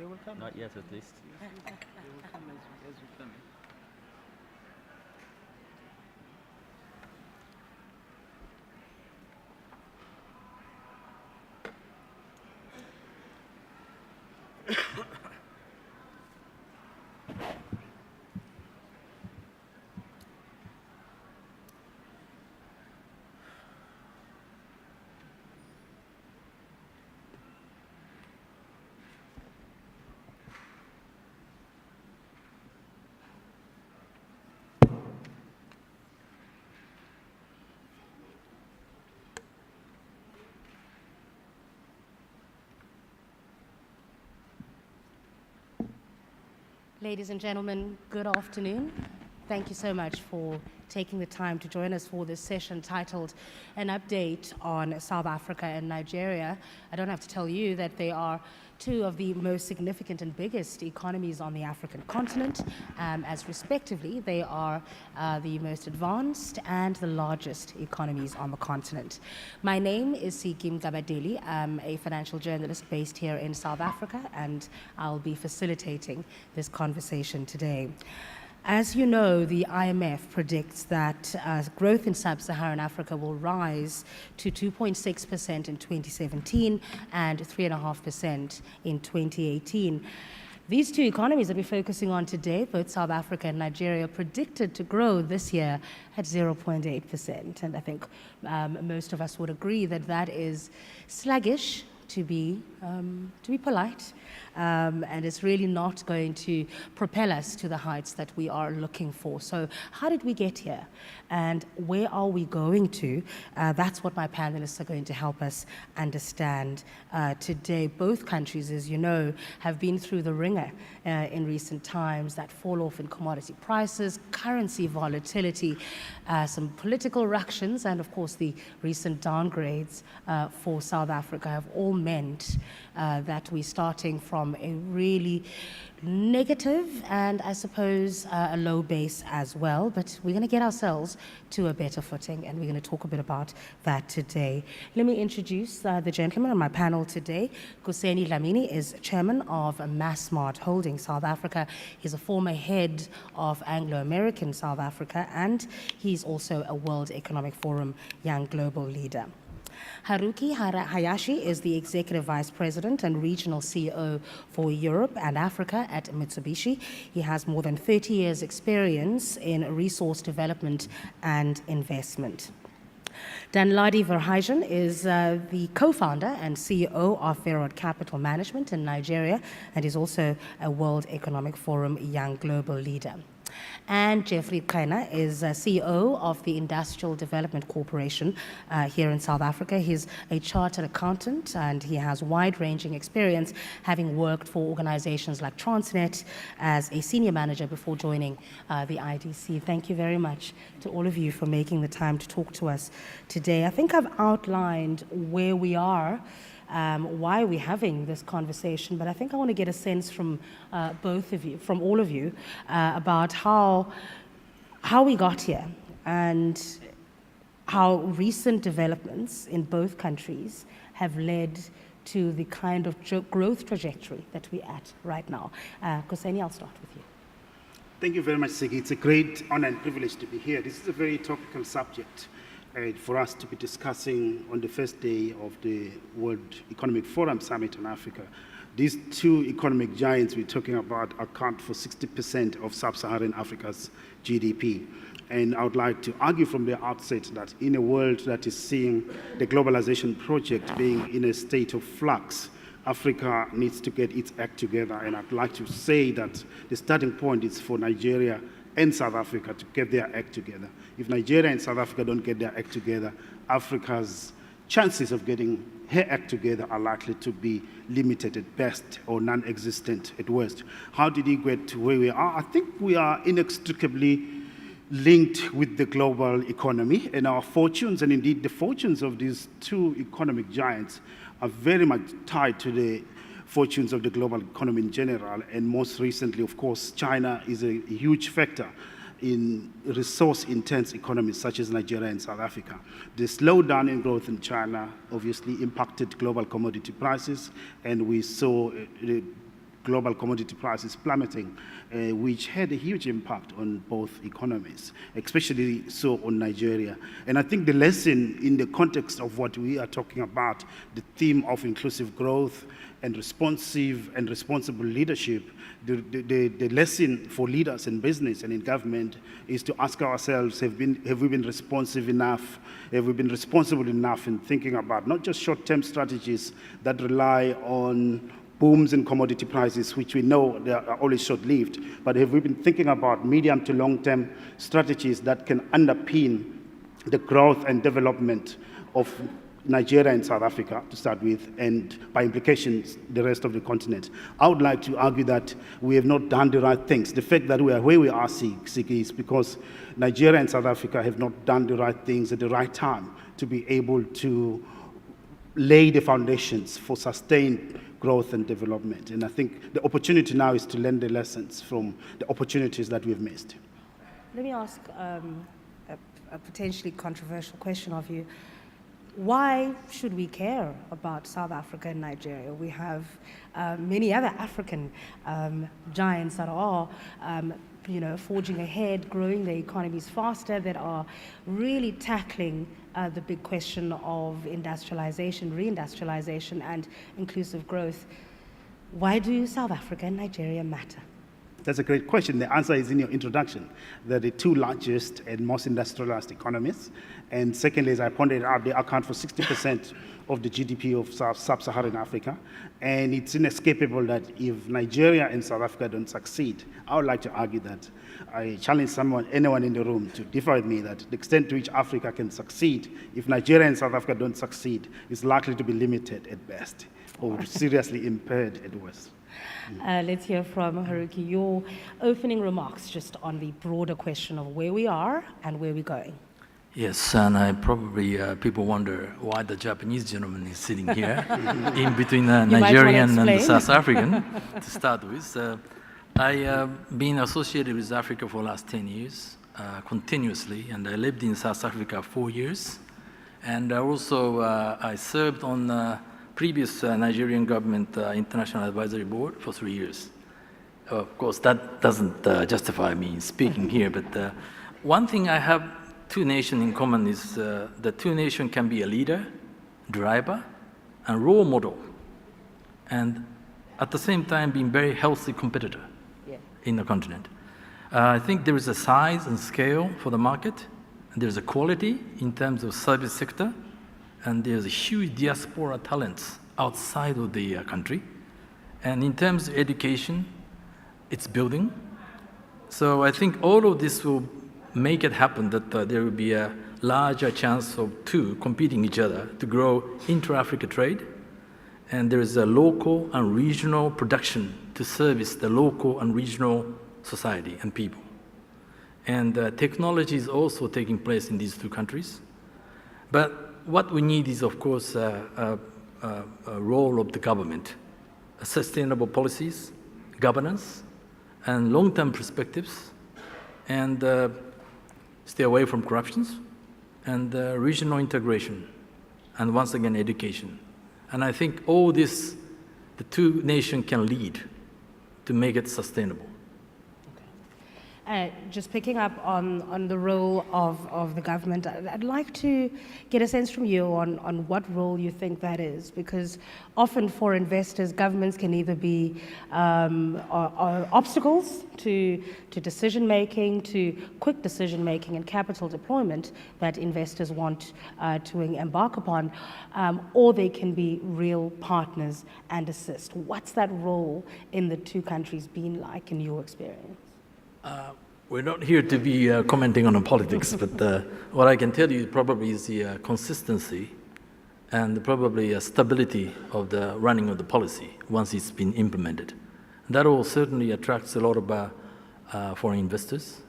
will come. Not yet, at least. They will come as you come. Ladies and gentlemen, good afternoon. Thank you so much for taking the time to join us for this session titled An Update on South Africa and Nigeria. I don't have to tell you that they are two of the most significant and biggest economies on the African continent, as respectively they are the most advanced and the largest economies on the continent. My name is Sikim Gabadeli. I'm a financial journalist based here in South Africa, and I'll be facilitating this conversation today. As you know, the IMF predicts that growth in sub-Saharan Africa will rise to 2.6% in 2017 and 3.5% in 2018. These two economies that we're focusing on today, both South Africa and Nigeria, are predicted to grow this year at 0.8%. And I think most of us would agree that that is sluggish, to be polite. And it's really not going to propel us to the heights that we are looking for. So how did we get here? And where are we going to? That's what my panelists are going to help us understand today. Both countries, as you know, have been through the ringer in recent times, that fall off in commodity prices, currency volatility, some political ructions, and of course the recent downgrades for South Africa have all meant that we're starting from a really negative and I suppose a low base as well, but we're going to get ourselves to a better footing, and we're going to talk a bit about that today. Let me introduce the gentleman on my panel today. Kuseni Dlamini is chairman of Massmart Holding South Africa. He's a former head of Anglo American South Africa, and he's also a World Economic Forum Young Global Leader. Haruki Hayashi is the Executive Vice President and Regional CEO for Europe and Africa at Mitsubishi. He has more than 30 years' experience in resource development and investment. Danladi Verheijen is the co-founder and CEO of Fairrod Capital Management in Nigeria, and is also a World Economic Forum Young Global Leader. And Jeffrey Kaina is CEO of the Industrial Development Corporation here in South Africa. He's a chartered accountant, and he has wide-ranging experience, having worked for organizations like Transnet as a senior manager before joining the IDC. Thank you very much to all of you for making the time to talk to us today. I think I've outlined where we are, why we're having this conversation, but I think I want to get a sense from both of you, from all of you, about how we got here and how recent developments in both countries have led to the kind of growth trajectory that we're at right now. Kuseni, I'll start with you. Thank you very much, Sigi. It's a great honor and privilege to be here. This is a very topical subject for us to be discussing on the first day of the World Economic Forum Summit on Africa. These two economic giants we're talking about account for 60% of sub-Saharan Africa's GDP. And I would like to argue from the outset that in a world that is seeing the globalization project being in a state of flux, Africa needs to get its act together. And I'd like to say that the starting point is for Nigeria and South Africa to get their act together. If Nigeria and South Africa don't get their act together, Africa's chances of getting her act together are likely to be limited at best or non-existent at worst. How did we get to where we are? I think we are inextricably linked with the global economy, and our fortunes, and indeed the fortunes of these two economic giants, are very much tied to the fortunes of the global economy in general. And most recently, of course, China is a huge factor in resource-intense economies such as Nigeria and South Africa. The slowdown in growth in China obviously impacted global commodity prices, and we saw the global commodity prices plummeting, which had a huge impact on both economies, especially so on Nigeria. And I think the lesson in the context of what we are talking about, the theme of inclusive growth and responsive and responsible leadership, the lesson for leaders in business and in government is to ask ourselves, have we been responsive enough? Have we been responsible enough in thinking about not just short-term strategies that rely on booms in commodity prices, which we know they are always short-lived, but have we been thinking about medium to long-term strategies that can underpin the growth and development of Nigeria and South Africa, to start with, and by implications, the rest of the continent? I would like to argue that we have not done the right things. The fact that we are where we are, Siki, is because Nigeria and South Africa have not done the right things at the right time to be able to lay the foundations for sustained growth and development. And I think the opportunity now is to learn the lessons from the opportunities that we've missed. Let me ask a potentially controversial question of you. Why should we care about South Africa and Nigeria? We have many other African giants that are forging ahead, growing their economies faster, that are really tackling the big question of industrialization, reindustrialization, and inclusive growth. Why do South Africa and Nigeria matter? That's a great question. The answer is in your introduction. They're the two largest and most industrialized economies. And secondly, as I pointed out, they account for 60% of the GDP of sub-Saharan Africa. And it's inescapable that if Nigeria and South Africa don't succeed, I would like to argue that I challenge anyone in the room to differ with me that the extent to which Africa can succeed, if Nigeria and South Africa don't succeed, is likely to be limited at best or seriously impaired at worst. Let's hear from Haruki, your opening remarks just on the broader question of where we are and where we're going. Yes, and I probably, people wonder why the Japanese gentleman is sitting here in between the Nigerian and the South African to start with. I've been associated with Africa for the last 10 years, continuously, and I lived in South Africa 4 years. And also, I served on previous Nigerian government international advisory board for 3 years. Of course, that doesn't justify me speaking here, but one thing I have two nations in common is the two nations can be a leader, driver, and role model, and at the same time being very healthy competitor in the continent. I think there is a size and scale for the market, and there's a quality in terms of service sector, and there's a huge diaspora talents outside of the country. And in terms of education, it's building. So I think all of this will make it happen that there will be a larger chance of two competing each other to grow intra-Africa trade. And there is a local and regional production to service the local and regional society and people. And technology is also taking place in these two countries. But what we need is, of course, a role of the government, sustainable policies, governance, and long-term perspectives, and stay away from corruptions, and regional integration, and once again, education. And I think all this, the two nations can lead to make it sustainable. Just picking up on the role of the government, I'd like to get a sense from you on what role you think that is, because often for investors, governments can either be obstacles to decision-making, to quick decision-making and capital deployment that investors want to embark upon, or they can be real partners and assist. What's that role in the two countries been like in your experience? We're not here to be commenting on the politics, but what I can tell you probably is the consistency and probably a stability of the running of the policy once it's been implemented. That will certainly attract a lot of foreign investors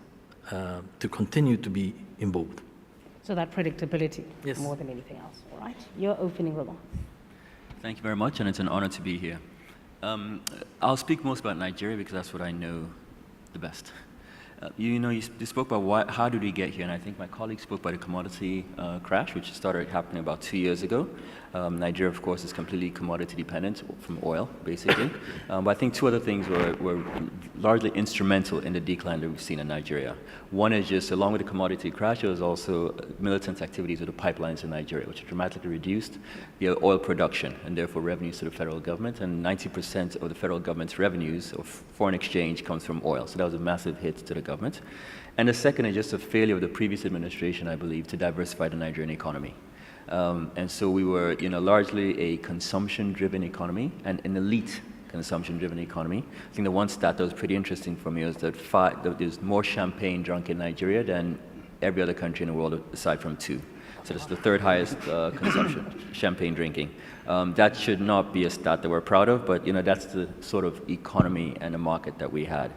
to continue to be involved. So that predictability, yes, more than anything else. All right, your opening remarks. Thank you very much, and it's an honor to be here. I'll speak most about Nigeria because that's what I know the best. You spoke about how did we get here, and I think my colleague spoke about the commodity crash, which started happening about 2 years ago. Nigeria, of course, is completely commodity dependent from oil, basically. But I think two other things were largely instrumental in the decline that we've seen in Nigeria. One is just, along with the commodity crash, there was also militant activities with the pipelines in Nigeria, which dramatically reduced the oil production and therefore revenues to the federal government. And 90% of the federal government's revenues of foreign exchange comes from oil. So that was a massive hit to the government. And the second is just a failure of the previous administration, I believe, to diversify the Nigerian economy. And so we were, largely a consumption-driven economy and an elite consumption-driven economy. I think the one stat that was pretty interesting for me was that there's more champagne drunk in Nigeria than every other country in the world aside from two. So it's the third highest consumption, champagne drinking. That should not be a stat that we're proud of, but that's the sort of economy and the market that we had.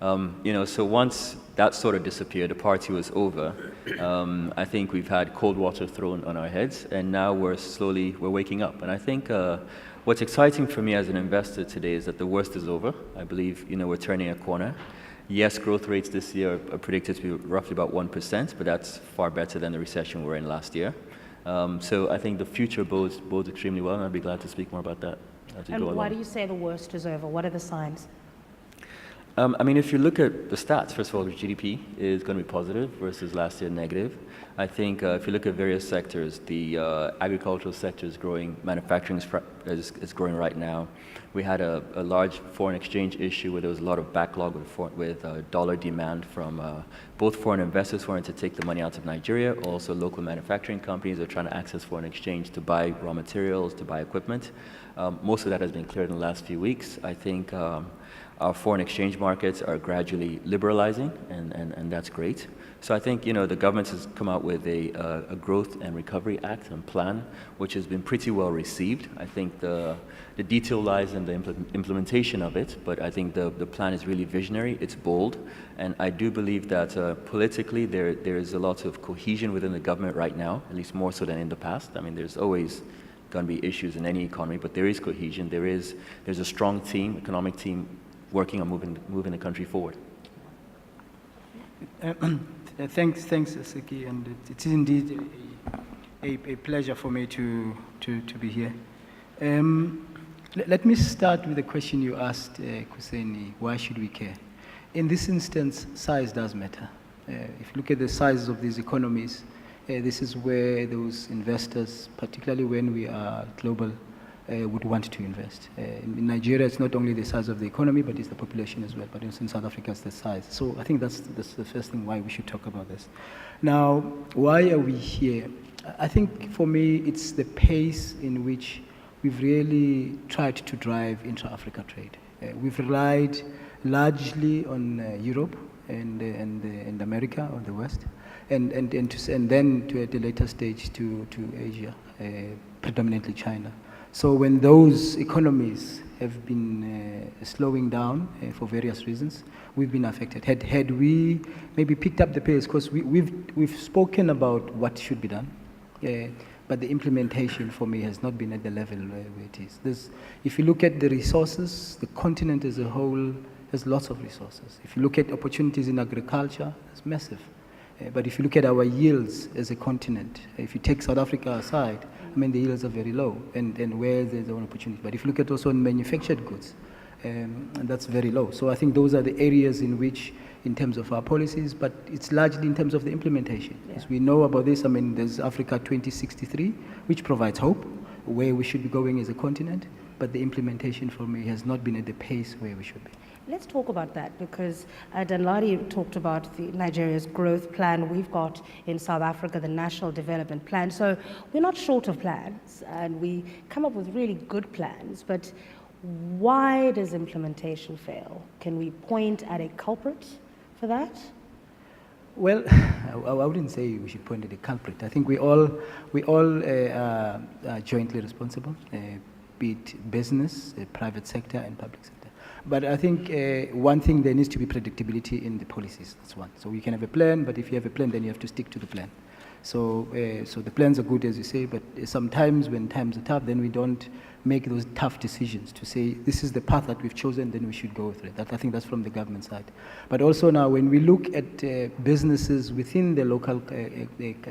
So once that sort of disappeared, the party was over. I think we've had cold water thrown on our heads, and now we're waking up. And I think what's exciting for me as an investor today is that the worst is over. I believe, we're turning a corner. Yes, growth rates this year are predicted to be roughly about 1%, but that's far better than the recession we were in last year. So I think the future bodes extremely well, and I'd be glad to speak more about that as we go along. And why do you say the worst is over? What are the signs? If you look at the stats, first of all, the GDP is going to be positive versus last year negative. I think if you look at various sectors, the agricultural sector is growing, manufacturing is growing right now. We had a large foreign exchange issue where there was a lot of backlog with dollar demand from both foreign investors wanting to take the money out of Nigeria, also local manufacturing companies are trying to access foreign exchange to buy raw materials, to buy equipment. Most of that has been cleared in the last few weeks. I think our foreign exchange markets are gradually liberalizing, and that's great. So I think, the government has come out with a Growth and Recovery Act and plan, which has been pretty well received. I think the detail lies in the implementation of it, but I think the plan is really visionary, it's bold, and I do believe that politically there is a lot of cohesion within the government right now, at least more so than in the past. I mean, there's always going to be issues in any economy, but there is cohesion, there's a strong team, economic team, working on moving the country forward. Thanks, Seki, and it is indeed a pleasure for me to be here. Let me start with the question you asked, Kuseni, why should we care? In this instance, size does matter. If you look at the size of these economies, this is where those investors, particularly when we are global, would want to invest. In Nigeria, it's not only the size of the economy, but it's the population as well. But in South Africa, it's the size. So I think that's the first thing why we should talk about this. Now, why are we here? I think for me, it's the pace in which we've really tried to drive intra-Africa trade. We've relied largely on Europe and America or the West, and then to at a later stage to Asia, predominantly China. So when those economies have been slowing down for various reasons, we've been affected. Had we maybe picked up the pace, because we've spoken about what should be done, but the implementation for me has not been at the level where it is. If you look at the resources, the continent as a whole has lots of resources. If you look at opportunities in agriculture, it's massive. But if you look at our yields as a continent, if you take South Africa aside, I mean, the yields are very low, and where there's an opportunity. But if you look at also manufactured goods, and that's very low. So I think those are the areas in which, in terms of our policies, but it's largely in terms of the implementation. Yeah. As we know about this, I mean, there's Africa 2063, which provides hope, where we should be going as a continent, but the implementation for me has not been at the pace where we should be. Let's talk about that, because Danladi talked about Nigeria's growth plan. We've got in South Africa the National Development Plan. So we're not short of plans, and we come up with really good plans, but why does implementation fail? Can we point at a culprit for that? Well, I wouldn't say we should point at a culprit. I think we all are jointly responsible, be it business, private sector, and public sector. But I think one thing, there needs to be predictability in the policies. That's one. So you can have a plan, but if you have a plan, then you have to stick to the plan. So the plans are good, as you say, but sometimes when times are tough, then we don't make those tough decisions to say, this is the path that we've chosen, then we should go with it. I think that's from the government side. But also now, when we look at businesses within the local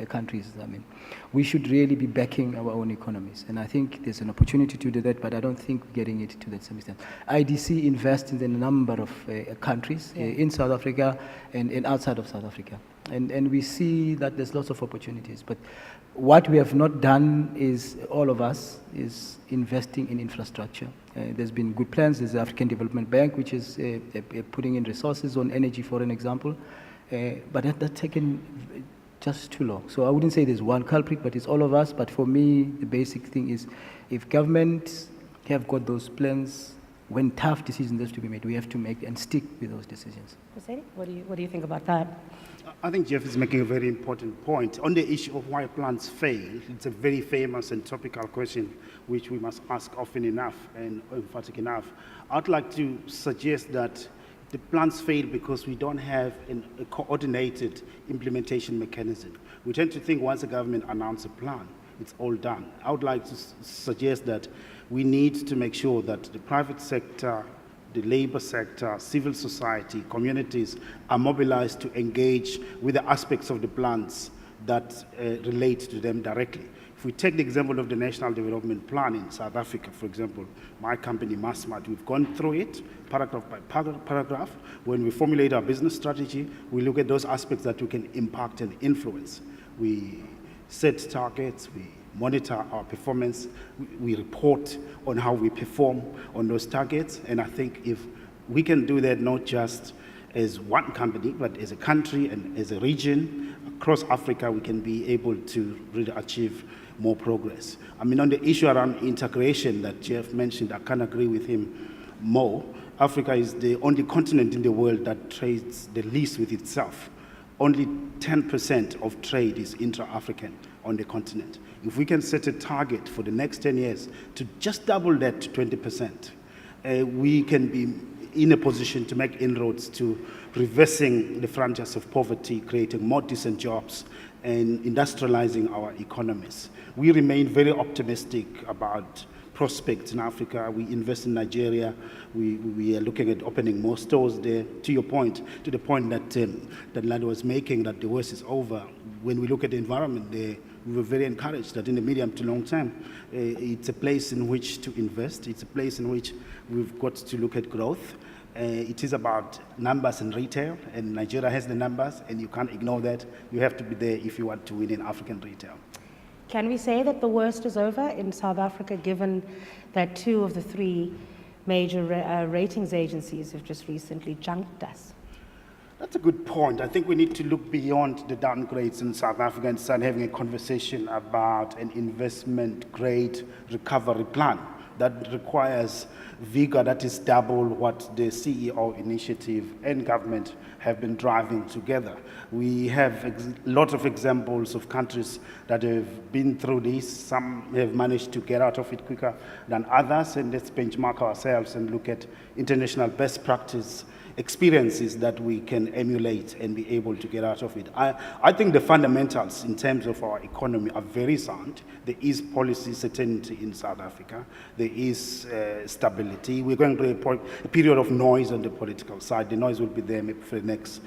countries, I mean, we should really be backing our own economies. And I think there's an opportunity to do that, but I don't think we're getting it to that same extent. IDC invests in a number of countries, in South Africa and outside of South Africa. And we see that there's lots of opportunities. But what we have not done is, all of us, is investing in infrastructure. There's been good plans. There's the African Development Bank, which is putting in resources on energy, for an example. But that's taken just too long. So I wouldn't say there's one culprit, but it's all of us. But for me, the basic thing is, if governments have got those plans, when tough decisions have to be made, we have to make and stick with those decisions. Husseini, what do you think about that? I think Jeff is making a very important point. On the issue of why plans fail, it's a very famous and topical question which we must ask often enough and emphatic enough. I'd like to suggest that the plans fail because we don't have a coordinated implementation mechanism. We tend to think once a government announces a plan, it's all done. I would like to suggest that we need to make sure that the private sector, the labor sector, civil society, communities are mobilized to engage with the aspects of the plans that relate to them directly. If we take the example of the National Development Plan in South Africa, for example, my company, Massmart, we've gone through it paragraph by paragraph. When we formulate our business strategy, we look at those aspects that we can impact and influence. We set targets, we monitor our performance, we report on how we perform on those targets, and I think if we can do that not just as one company, but as a country and as a region, across Africa, we can be able to really achieve more progress. I mean, on the issue around integration that Jeff mentioned, I can't agree with him more. Africa is the only continent in the world that trades the least with itself. Only 10% of trade is intra-African on the continent. If we can set a target for the next 10 years to just double that to 20%, we can be in a position to make inroads to reversing the frontiers of poverty, creating more decent jobs, and industrializing our economies. We remain very optimistic about prospects in Africa. We invest in Nigeria. We are looking at opening more stores there. To your point, to the point that that Lado was making, that the worst is over. When we look at the environment there, we were very encouraged that in the medium to long term, it's a place in which to invest. It's a place in which we've got to look at growth. It is about numbers in retail, and Nigeria has the numbers, and you can't ignore that. You have to be there if you want to win in African retail. Can we say that the worst is over in South Africa, given that 2 of the 3 major ratings agencies have just recently junked us? That's a good point. I think we need to look beyond the downgrades in South Africa and start having a conversation about an investment grade recovery plan that requires vigor that is double what the CEO initiative and government have been driving together. We have a lot of examples of countries that have been through this. Some have managed to get out of it quicker than others, and let's benchmark ourselves and look at international best practice experiences that we can emulate and be able to get out of it. I think the fundamentals in terms of our economy are very sound. There is policy certainty in South Africa. There is stability. We're going through a period of noise on the political side. The noise will be there maybe for the next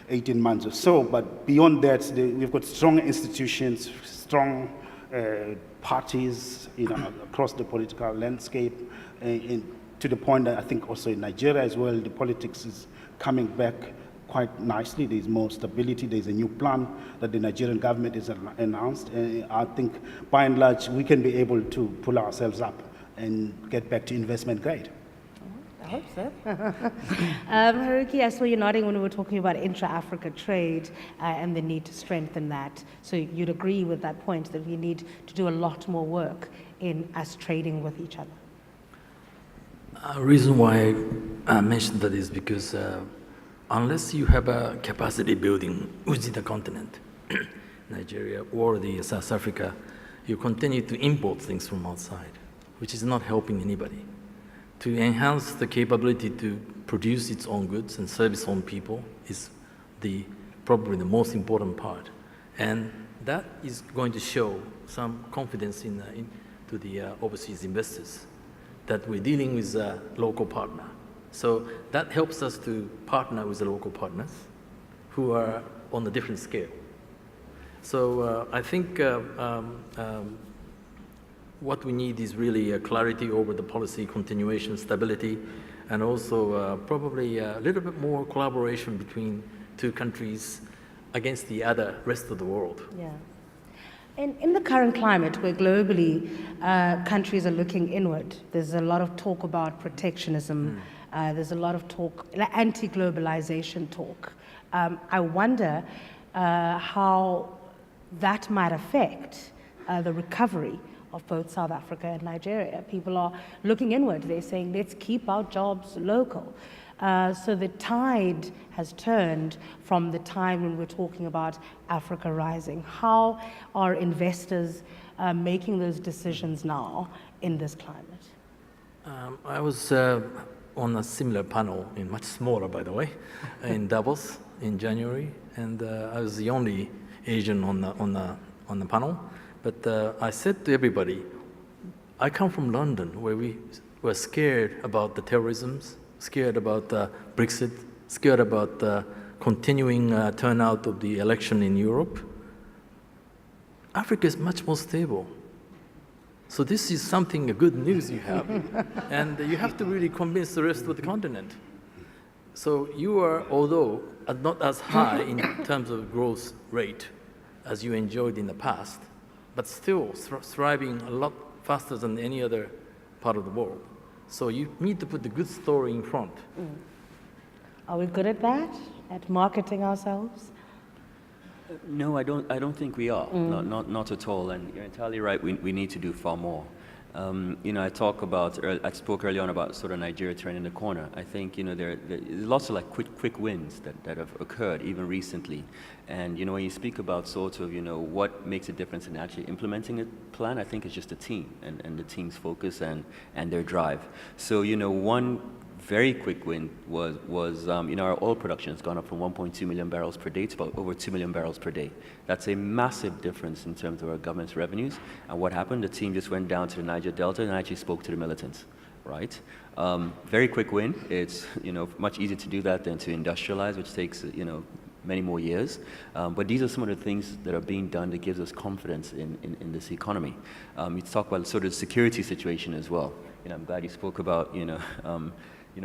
18 months or so. But beyond that, we've got strong institutions, strong parties across the political landscape. To the point that I think also in Nigeria as well, the politics is coming back quite nicely. There's more stability. There's a new plan that the Nigerian government has announced. I think by and large, we can be able to pull ourselves up and get back to investment grade. I hope so. Haruki, I saw you nodding when we were talking about intra-Africa trade and the need to strengthen that. So you'd agree with that point that we need to do a lot more work in us trading with each other. Reason why I mentioned that is because unless you have a capacity building within the continent, Nigeria or the South Africa, you continue to import things from outside, which is not helping anybody. To enhance the capability to produce its own goods and serve its own people is probably the most important part. And that is going to show some confidence to the overseas investors. that we're dealing with a local partner. So that helps us to partner with the local partners who are on a different scale. So I think what we need is really clarity over the policy continuation, stability, and also probably a little bit more collaboration between two countries against the other rest of the world. Yeah. In the current climate, where globally countries are looking inward, there's a lot of talk about protectionism. There's a lot of talk, anti-globalization talk. I wonder how that might affect the recovery of both South Africa and Nigeria. People are looking inward. They're saying, let's keep our jobs local. So the tide has turned from the time when we're talking about Africa rising. How are investors making those decisions now in this climate? I was on a similar panel, in much smaller, by the way, in Davos in January, and I was the only Asian on the panel. But I said to everybody, I come from London, where we were scared about the terrorisms, scared about Brexit, scared about continuing turnout of the election in Europe. Africa is much more stable. So this is something, good news you have. And you have to really convince the rest of the continent. So you are, although not as high in terms of growth rate as you enjoyed in the past, but still thriving a lot faster than any other part of the world. So you need to put the good story in front. Are we good at that, at marketing ourselves? No, I don't think we are. Not at all. And you're entirely right. We need to do far more. I spoke earlier on about sort of Nigeria turning the corner. I think there's lots of like quick wins that have occurred even recently. And when you speak about sort of what makes a difference in actually implementing a plan, I think it's just the team and the team's focus and their drive. So one very quick win was our oil production has gone up from 1.2 million barrels per day to about over 2 million barrels per day. That's a massive difference in terms of our government's revenues. And what happened? The team just went down to the Niger Delta and actually spoke to the militants, right? Very quick win. It's much easier to do that than to industrialize, which takes many more years. But these are some of the things that are being done that gives us confidence in this economy. You talk about sort of the security situation as well. I'm glad you spoke about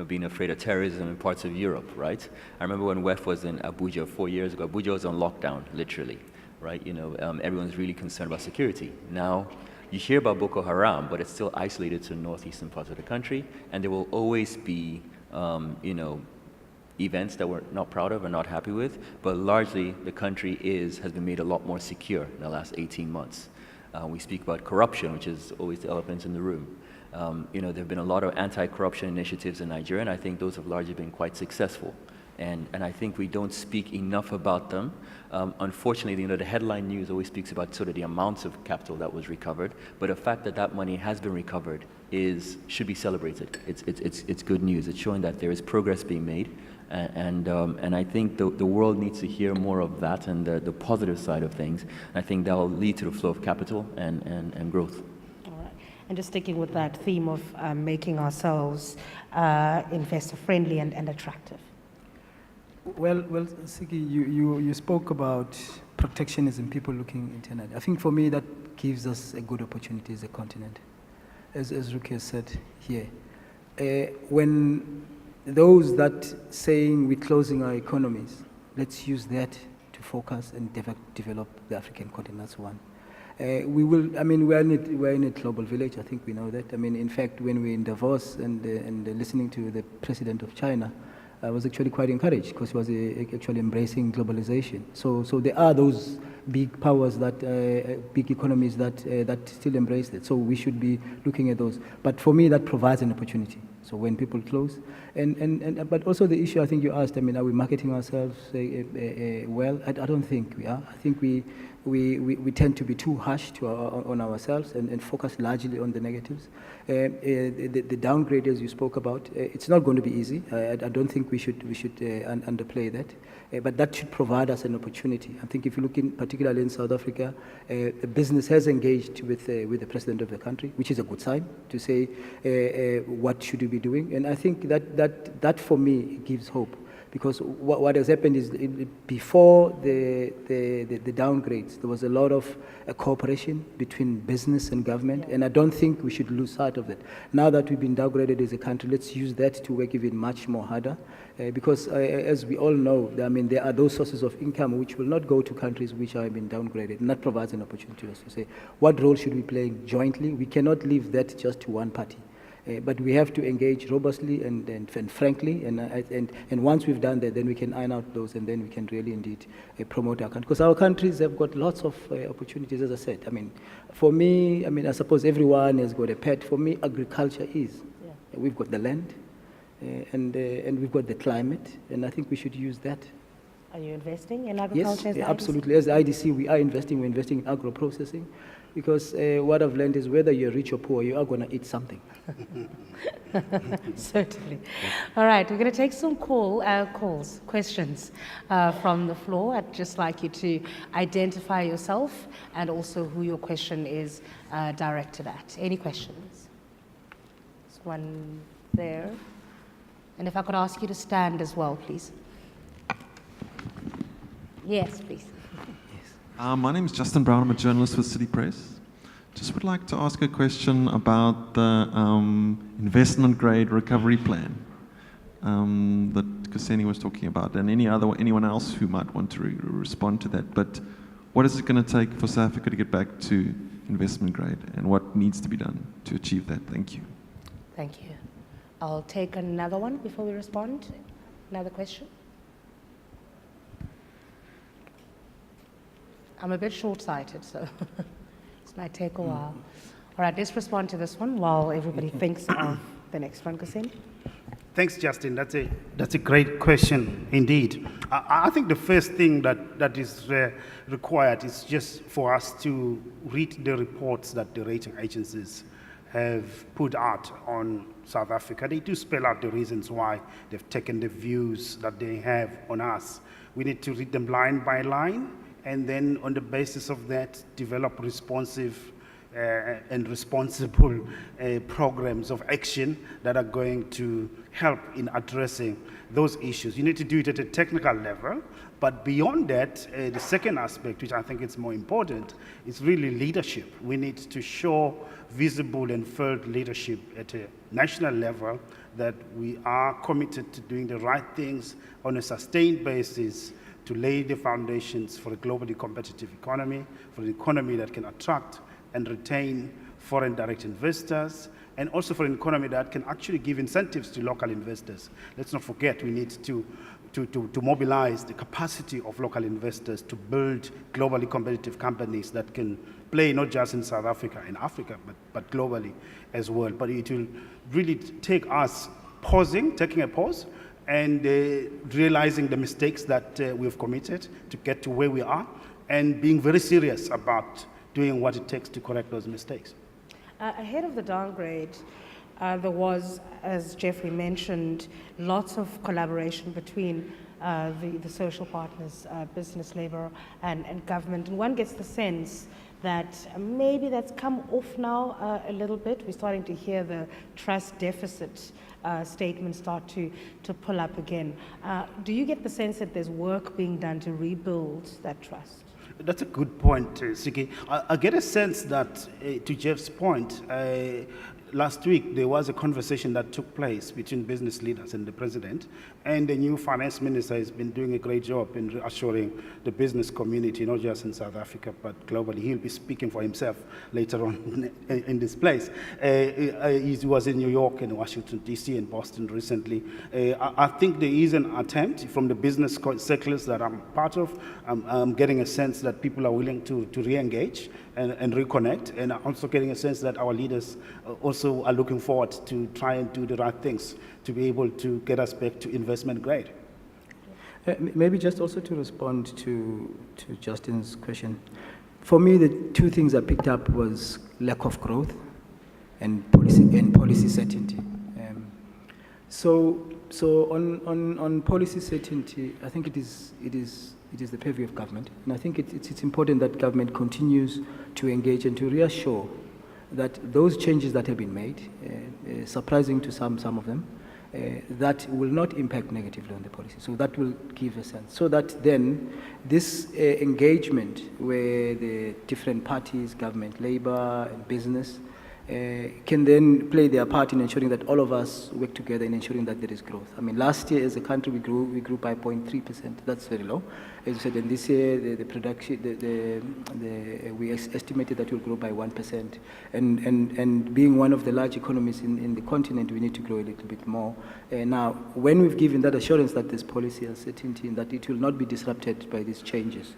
being afraid of terrorism in parts of Europe, right? I remember when WEF was in Abuja 4 years ago. Abuja was on lockdown, literally, right? Everyone's really concerned about security. Now, you hear about Boko Haram, but it's still isolated to the northeastern parts of the country, and there will always be, events that we're not proud of and not happy with, but largely the country has been made a lot more secure in the last 18 months. We speak about corruption, which is always the elephant in the room. There have been a lot of anti-corruption initiatives in Nigeria, and I think those have largely been quite successful. And I think we don't speak enough about them. Unfortunately, the headline news always speaks about sort of the amounts of capital that was recovered, but the fact that money has been recovered should be celebrated. It's good news. It's showing that there is progress being made, and I think the world needs to hear more of that and the positive side of things. I think that will lead to the flow of capital and growth. And just sticking with that theme of making ourselves investor-friendly and attractive. Well, Sigi, you spoke about protectionism, people looking internet. I think for me that gives us a good opportunity as a continent, as Ruki said here. When those that saying we're closing our economies, let's use that to focus and develop the African continent. That's one. We're in a global village. I think we know that. In fact, when we're in Davos and listening to the president of China, I was actually quite encouraged because he was actually embracing globalization. So there are those big powers big economies that still embrace it. So we should be looking at those. But for me, that provides an opportunity So when people close, but also the issue I think you asked, I mean, are we marketing ourselves well? I don't think we are. I think we tend to be too harsh on ourselves and focus largely on the negatives. The downgrade, as you spoke about, it's not going to be easy. I don't think we should underplay that. But that should provide us an opportunity. I think if you look particularly in South Africa, business has engaged with the president of the country, which is a good sign to say what should we be doing. And I think that for me gives hope. Because what has happened is before the downgrades, there was a lot of cooperation between business and government, and I don't think we should lose sight of that. Now that we've been downgraded as a country, let's use that to work even much more harder, because as we all know, I mean, there are those sources of income which will not go to countries which have been downgraded, and that provides an opportunity to us to say, what role should we play jointly? We cannot leave that just to one party. But we have to engage robustly and frankly, and once we've done that, then we can iron out those, and then we can really indeed promote our country. Because our countries have got lots of opportunities, as I said. I mean, for me, I mean, I suppose everyone has got a pet. For me, agriculture is. Yeah. We've got the land, and we've got the climate, and I think we should use that. Are you investing in agriculture? Yes, absolutely. As the IDC, we are investing. We're investing in agro-processing. Because what I've learned is whether you're rich or poor, you are going to eat something. Certainly. All right, we're going to take some questions from the floor. I'd just like you to identify yourself and also who your question is directed at. Any questions? There's one there. And if I could ask you to stand as well, please. Yes, please. My name is Justin Brown. I'm a journalist with City Press. Just would like to ask a question about the investment grade recovery plan that Kuseni was talking about, and anyone else who might want to respond to that. But what is it going to take for South Africa to get back to investment grade, and what needs to be done to achieve that? Thank you. Thank you. I'll take another one before we respond. Another question? I'm a bit short-sighted, so this might take a while. All right, let's respond to this one while everybody thinks of the next one. Kuseni? Thanks, Justin. That's a great question indeed. I think the first thing that is required is just for us to read the reports that the rating agencies have put out on South Africa. They do spell out the reasons why they've taken the views that they have on us. We need to read them line by line, and then on the basis of that, develop responsive and responsible programs of action that are going to help in addressing those issues. You need to do it at a technical level, but beyond that, the second aspect, which I think is more important, is really leadership. We need to show visible and felt leadership at a national level that we are committed to doing the right things on a sustained basis to lay the foundations for a globally competitive economy, for an economy that can attract and retain foreign direct investors, and also for an economy that can actually give incentives to local investors. Let's not forget, we need to mobilize the capacity of local investors to build globally competitive companies that can play not just in South Africa and Africa, but globally as well. But it will really take us taking a pause, and realizing the mistakes that we've committed to get to where we are, and being very serious about doing what it takes to correct those mistakes. Ahead of the downgrade, there was, as Jeffrey mentioned, lots of collaboration between the social partners, business, labor, and government. And one gets the sense that maybe that's come off now a little bit. We're starting to hear the trust deficit statements start to pull up again. Do you get the sense that there's work being done to rebuild that trust? That's a good point, Siki. I get a sense that, to Jeff's point, last week there was a conversation that took place between business leaders and the president, and the new finance minister has been doing a great job in reassuring the business community, not just in South Africa, but globally. He'll be speaking for himself later on in this place. He was in New York and Washington, D.C. and Boston recently. I think there is an attempt from the business circles that I'm part of. I'm getting a sense that people are willing to re-engage and reconnect, and I'm also getting a sense that our leaders also also are looking forward to try and do the right things to be able to get us back to investment grade. Maybe just also to respond to Justin's question. For me, the two things I picked up was lack of growth and policy certainty. So on policy certainty, I think it is the purview of government, and I think it's important that government continues to engage and to reassure that those changes that have been made, surprising to some of them, that will not impact negatively on the policy. So that will give a sense. So that then this engagement where the different parties, government, labor, and business, can then play their part in ensuring that all of us work together in ensuring that there is growth. I mean, last year as a country we grew by 0.3%. That's very low. As you said, and this year the production, we estimated that we'll grow by 1%. And being one of the large economies in the continent, we need to grow a little bit more. Now, when we've given that assurance that there's policy uncertainty and that it will not be disrupted by these changes,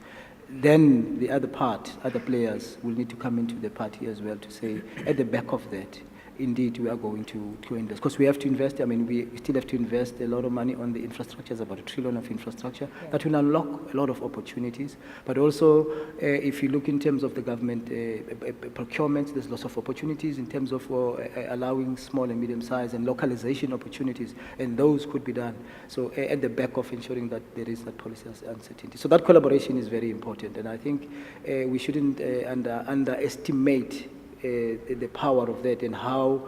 then the other players will need to come into the party as well to say, at the back of that, indeed, we are going to invest. Because we have to invest, I mean, we still have to invest a lot of money on the infrastructure, it's about $1 trillion of infrastructure. Yeah. That will unlock a lot of opportunities. But also, if you look in terms of the government procurement, there's lots of opportunities in terms of allowing small and medium size and localization opportunities, and those could be done. So at the back of ensuring that there is that policy uncertainty. So that collaboration is very important, and I think we shouldn't underestimate the power of that and how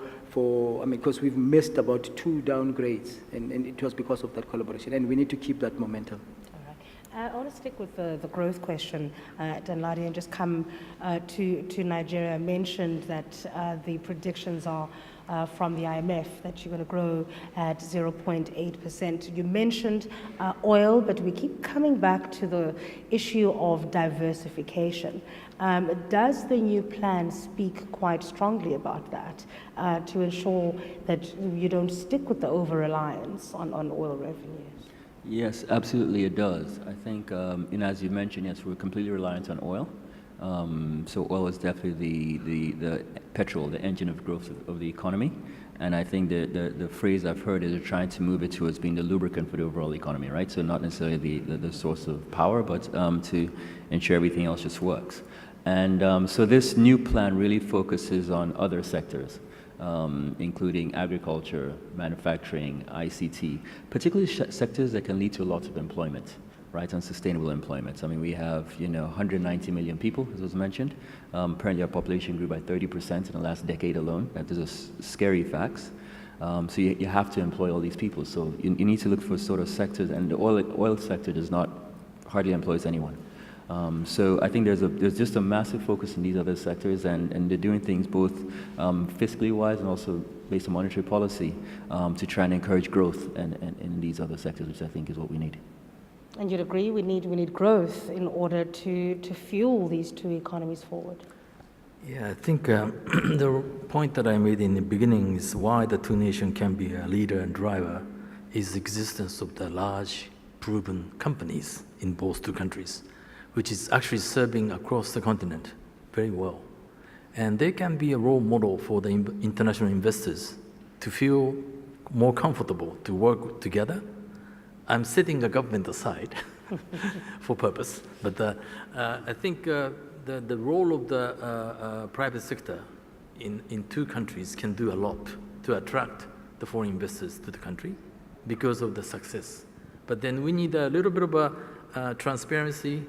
because we've missed about 2 downgrades and it was because of that collaboration, and we need to keep that momentum. All right. I want to stick with the growth question, Danladi, and just come to Nigeria. I mentioned that the predictions are from the IMF that you're going to grow at 0.8%. You mentioned oil, but we keep coming back to the issue of diversification. Does the new plan speak quite strongly about that to ensure that you don't stick with the over-reliance on oil revenues? Yes, absolutely it does. I think, as you mentioned, yes, we're completely reliant on oil. So oil is definitely the petrol, the engine of growth of the economy. And I think the phrase I've heard is they're trying to move it towards being the lubricant for the overall economy, right? So not necessarily the source of power, but to ensure everything else just works. And so this new plan really focuses on other sectors, including agriculture, manufacturing, ICT, particularly sectors that can lead to lots of employment, right, and sustainable employment. I mean, we have, 190 million people, as was mentioned. Apparently our population grew by 30% in the last decade alone. That is scary facts. So you have to employ all these people. So you need to look for sort of sectors, and the oil sector hardly employs anyone. So I think there's just a massive focus in these other sectors, and they're doing things both fiscally wise and also based on monetary policy to try and encourage growth in these other sectors, which I think is what we need. And you'd agree we need growth in order to fuel these two economies forward? Yeah, I think the point that I made in the beginning is why the two nations can be a leader and driver is the existence of the large, proven companies in both two countries, which is actually serving across the continent very well. And they can be a role model for the international investors to feel more comfortable to work together. I'm setting the government aside for purpose, but I think the role of the private sector in two countries can do a lot to attract the foreign investors to the country because of the success. But then we need a little bit of transparency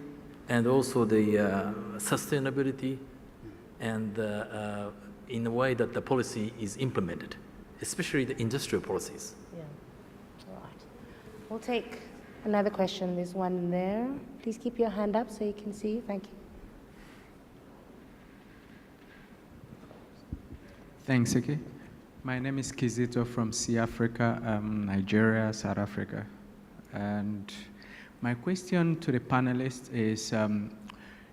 and also the sustainability and in a way that the policy is implemented, especially the industrial policies. Yeah, all right. We'll take another question. There's one there. Please keep your hand up so you can see. Thank you. Thanks, Iki. My name is Kizito from Sea Africa, Nigeria, South Africa. And my question to the panelists is,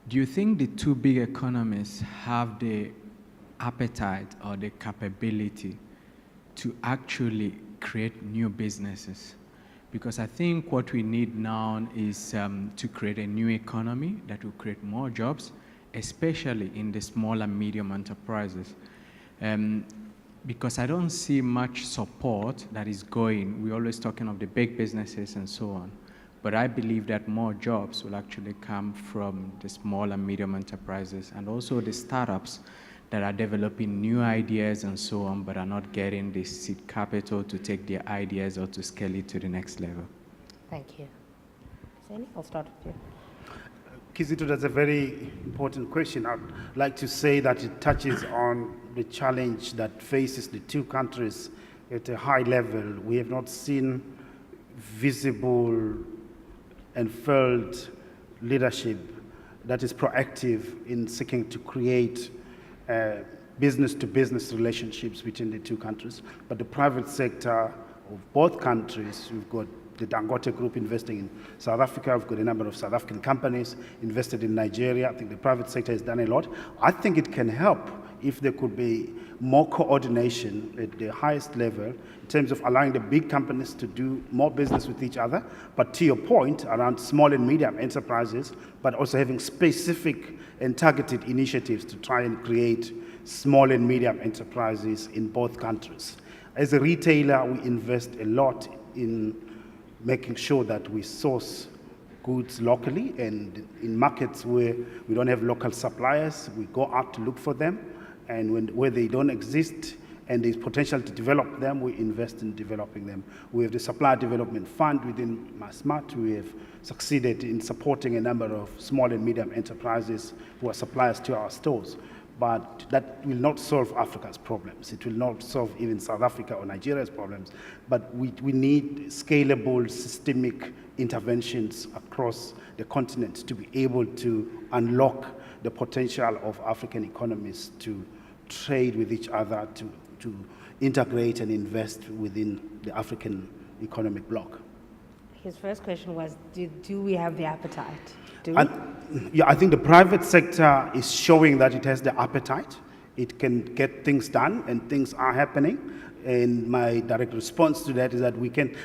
do you think the two big economies have the appetite or the capability to actually create new businesses? Because I think what we need now is to create a new economy that will create more jobs, especially in the small and medium enterprises. because I don't see much support that is going. We're always talking of the big businesses and so on. But I believe that more jobs will actually come from the small and medium enterprises and also the startups that are developing new ideas and so on, but are not getting the seed capital to take their ideas or to scale it to the next level. Thank you. Seni, I'll start with you. Kizito, that's a very important question. I'd like to say that it touches on the challenge that faces the two countries at a high level. We have not seen visible and felt leadership that is proactive in seeking to create business-to-business relationships between the two countries. But the private sector of both countries, we've got the Dangote Group investing in South Africa. We've got a number of South African companies invested in Nigeria. I think the private sector has done a lot. I think it can help if there could be more coordination at the highest level in terms of allowing the big companies to do more business with each other. But to your point around small and medium enterprises, but also having specific and targeted initiatives to try and create small and medium enterprises in both countries. As a retailer, we invest a lot in making sure that we source goods locally, and in markets where we don't have local suppliers, we go out to look for them, and where they don't exist and there's potential to develop them, we invest in developing them. We have the Supplier Development Fund within Massmart. We have succeeded in supporting a number of small and medium enterprises who are suppliers to our stores. But that will not solve Africa's problems. It will not solve even South Africa or Nigeria's problems. But we need scalable, systemic interventions across the continent to be able to unlock the potential of African economies to trade with each other, to integrate and invest within the African economic bloc. His first question was, do we have the appetite? Do we? Yeah, I think the private sector is showing that it has the appetite. It can get things done, and things are happening. And my direct response to that is that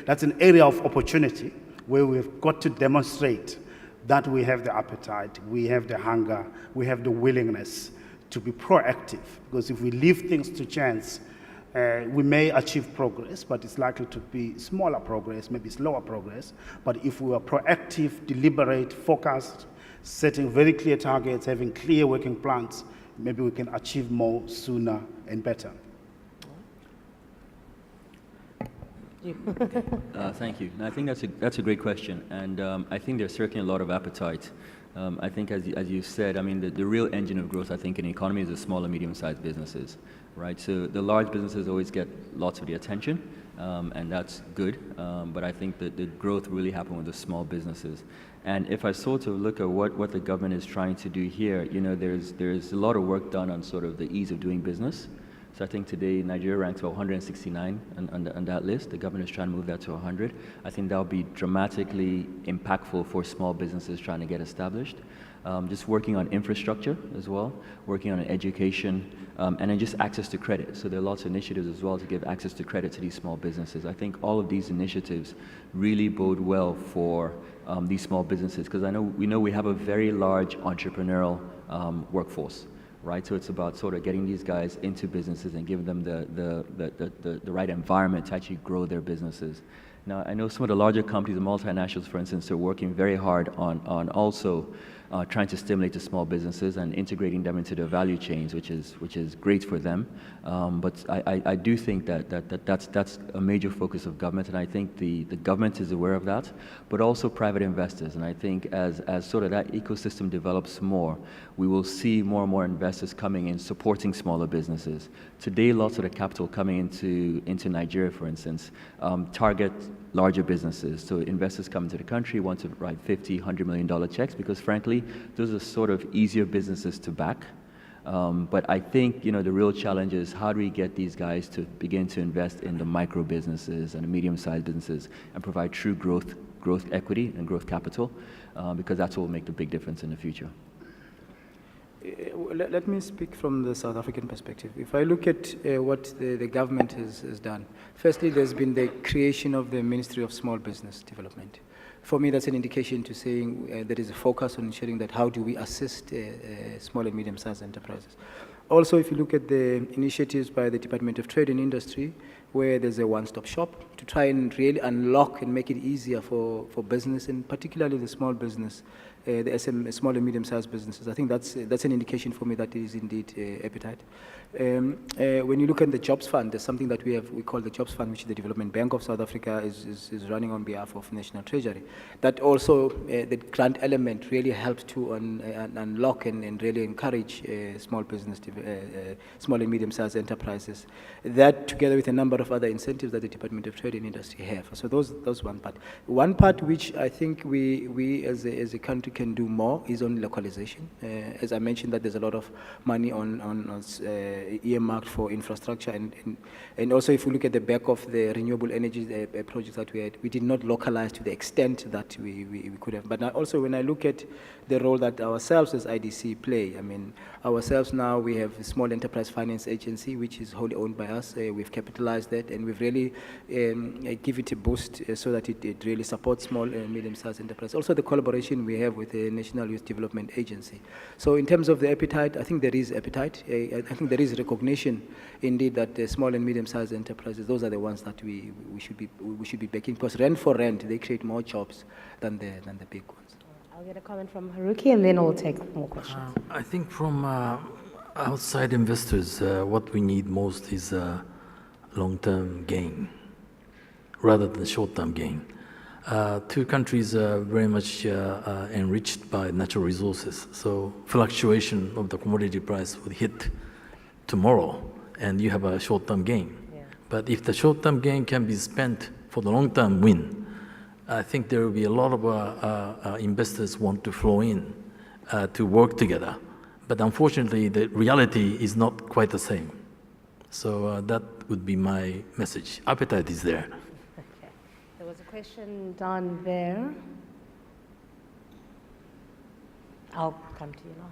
that's an area of opportunity where we've got to demonstrate that we have the appetite, we have the hunger, we have the willingness to be proactive. Because if we leave things to chance, we may achieve progress, but it's likely to be smaller progress, maybe slower progress. But if we are proactive, deliberate, focused, setting very clear targets, having clear working plans, maybe we can achieve more sooner and better. Thank you. I think that's a great question, and I think there's certainly a lot of appetite. I think, as you said, I mean, the real engine of growth, I think, in the economy is the small and medium-sized businesses, right? So the large businesses always get lots of the attention, and that's good. But I think that the growth really happened with the small businesses. And if I sort of look at what the government is trying to do here, you know, there's a lot of work done on sort of the ease of doing business. So I think today Nigeria ranks 169 on that list. The government is trying to move that to 100. I think that will be dramatically impactful for small businesses trying to get established. Just working on infrastructure as well, working on education, and then just access to credit. So there are lots of initiatives as well to give access to credit to these small businesses. I think all of these initiatives really bode well for these small businesses, because we know we have a very large entrepreneurial workforce. Right, so it's about sort of getting these guys into businesses and giving them the right environment to actually grow their businesses. Now, I know some of the larger companies, the multinationals, for instance, are working very hard on also trying to stimulate the small businesses and integrating them into their value chains, which is great for them. But I do think that's a major focus of government, and I think the government is aware of that, but also private investors. And I think as sort of that ecosystem develops more, we will see more and more investors coming in supporting smaller businesses. Today, lots of the capital coming into Nigeria, for instance, target larger businesses. So investors come into the country, want to write $50, $100 million checks, because frankly, those are sort of easier businesses to back. But I think, you know, the real challenge is how do we get these guys to begin to invest in the micro businesses and the medium-sized businesses and provide true growth equity and growth capital, because that's what will make the big difference in the future. Let me speak from the South African perspective. If I look at what the government has done, firstly, there's been the creation of the Ministry of Small Business Development. For me, that's an indication to saying there is a focus on ensuring that how do we assist small and medium-sized enterprises. Also, if you look at the initiatives by the Department of Trade and Industry, where there's a one-stop shop to try and really unlock and make it easier for business, and particularly the small business, the small and medium-sized businesses. I think that's an indication for me that there is indeed appetite. When you look at the Jobs Fund, there's something that we call the Jobs Fund, which the Development Bank of South Africa is running on behalf of National Treasury. That also, the grant element really helps to unlock and really encourage small business, small and medium-sized enterprises. That, together with a number of other incentives that the Department of Trade and Industry have. So those one part. One part which I think we as a country can do more is on localization. As I mentioned, that there's a lot of money on earmarked for infrastructure, and also if we look at the back of the renewable energy projects that we had, we did not localize to the extent that we could have. But now also when I look at the role that ourselves as IDC play, I mean, ourselves now, we have a small enterprise finance agency, which is wholly owned by us. We've capitalized that, and we've really give it a boost so that it really supports small and medium-sized enterprise. Also the collaboration we have with the National Youth Development Agency. So in terms of the appetite, I think there is appetite. I think there is recognition indeed that the small and medium-sized enterprises, those are the ones that we should be backing, because rent for rent, they create more jobs than the big ones. I'll get a comment from Haruki, and then we'll take more questions. I think from outside investors, what we need most is long-term gain rather than short-term gain. Two countries are very much enriched by natural resources, so fluctuation of the commodity price would hit tomorrow, and you have a short-term gain. Yeah. But if the short-term gain can be spent for the long-term win, I think there will be a lot of investors want to flow in to work together. But unfortunately, the reality is not quite the same. So that would be my message. Appetite is there. Okay. There was a question down there. I'll come to you now.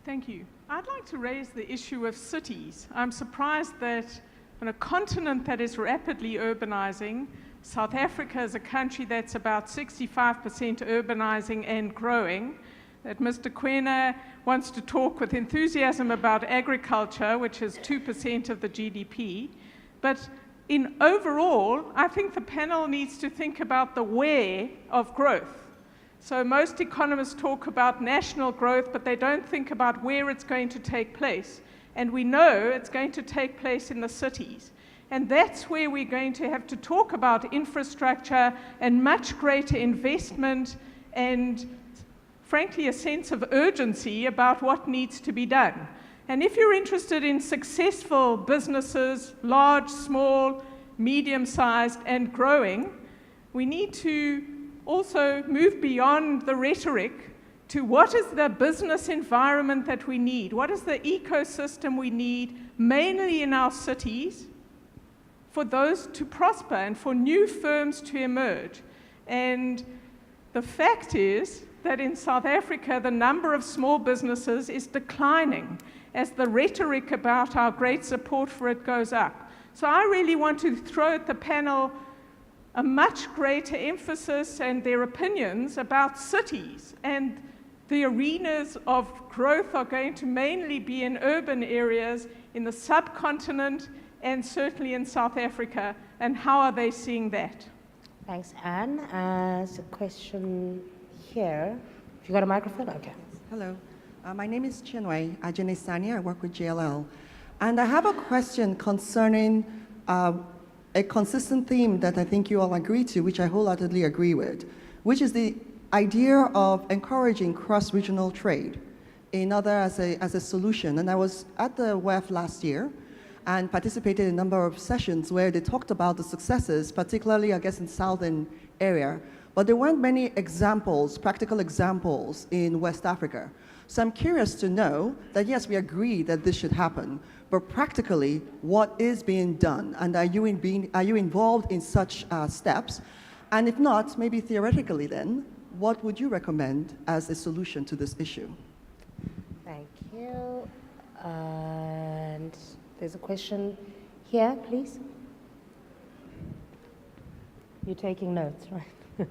Thank you. I'd like to raise the issue of cities. I'm surprised that on a continent that is rapidly urbanizing, South Africa is a country that's about 65% urbanizing and growing, that Mr. Kwena wants to talk with enthusiasm about agriculture, which is 2% of the GDP. But in overall, I think the panel needs to think about the where of growth. So most economists talk about national growth, but they don't think about where it's going to take place. And we know it's going to take place in the cities. And that's where we're going to have to talk about infrastructure and much greater investment and, frankly, a sense of urgency about what needs to be done. And if you're interested in successful businesses, large, small, medium-sized, and growing, we need to also move beyond the rhetoric to what is the business environment that we need, what is the ecosystem we need, mainly in our cities, for those to prosper and for new firms to emerge. And the fact is that in South Africa, the number of small businesses is declining as the rhetoric about our great support for it goes up. So I really want to throw at the panel a much greater emphasis and their opinions about cities, and the arenas of growth are going to mainly be in urban areas in the subcontinent and certainly in South Africa, and how are they seeing that? Thanks, Anne. There's a question here. Have you got a microphone? Okay. Hello. My name is Chinwe Ajanesani. I work with JLL. And I have a question concerning a consistent theme that I think you all agree to, which I wholeheartedly agree with, which is the idea of encouraging cross-regional trade as a solution. And I was at the WEF last year and participated in a number of sessions where they talked about the successes, particularly, I guess, in southern area. But there weren't many examples, practical examples in West Africa. So I'm curious to know that, yes, we agree that this should happen, but practically, what is being done? And are you involved in such steps? And if not, maybe theoretically then, what would you recommend as a solution to this issue? Thank you. And there's a question here, please. You're taking notes, right?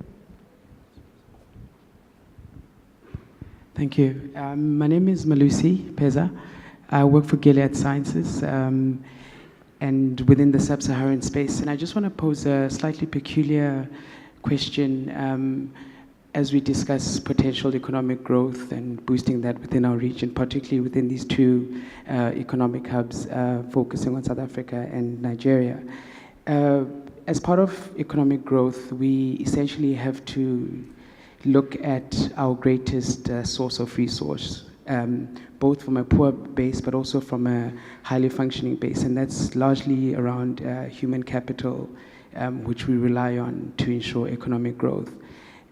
Thank you. My name is Malusi Peza. I work for Gilead Sciences and within the sub-Saharan space. And I just want to pose a slightly peculiar question as we discuss potential economic growth and boosting that within our region, particularly within these two economic hubs, focusing on South Africa and Nigeria. As part of economic growth, we essentially have to look at our greatest source of resource, both from a poor base but also from a highly functioning base, and that's largely around human capital, which we rely on to ensure economic growth.